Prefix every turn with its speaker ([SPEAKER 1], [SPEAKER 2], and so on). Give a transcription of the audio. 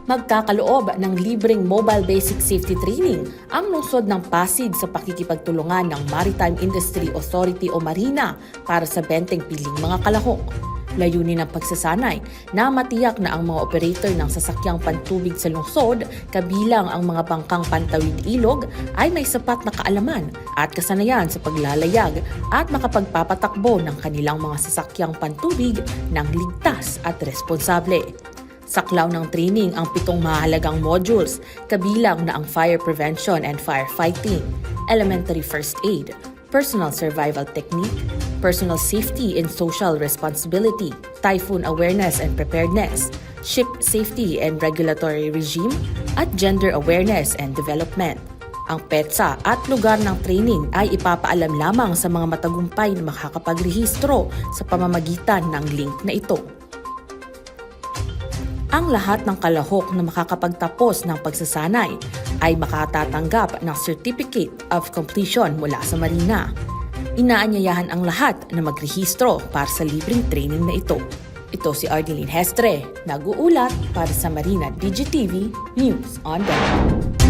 [SPEAKER 1] Magkakaloob ng libreng mobile basic safety training ang lungsod ng Pasig sa pakikipagtulungan ng Maritime Industry Authority o Marina para sa 20 piling mga kalahok. Layunin ng pagsasanay na matiyak na ang mga operator ng sasakyang pantubig sa lungsod, kabilang ang mga bangkang pantawid ilog, ay may sapat na kaalaman at kasanayan sa paglalayag at makapagpapatakbo ng kanilang mga sasakyang pantubig ng ligtas at responsable. Saklaw ng training ang 7 mahalagang modules, kabilang na ang fire prevention and firefighting, elementary first aid, personal survival technique, personal safety and social responsibility, typhoon awareness and preparedness, ship safety and regulatory regime, at gender awareness and development. Ang petsa at lugar ng training ay ipapaalam lamang sa mga matagumpay na makakapagrehistro sa pamamagitan ng link na ito. Ang lahat ng kalahok na makakapagtapos ng pagsasanay ay makatatanggap ng Certificate of Completion mula sa Marina. Inaanyayahan ang lahat na magrehistro para sa libreng training na ito. Ito si Ardeline Hestre, nag-uulat para sa Marina DigiTV News on Demand.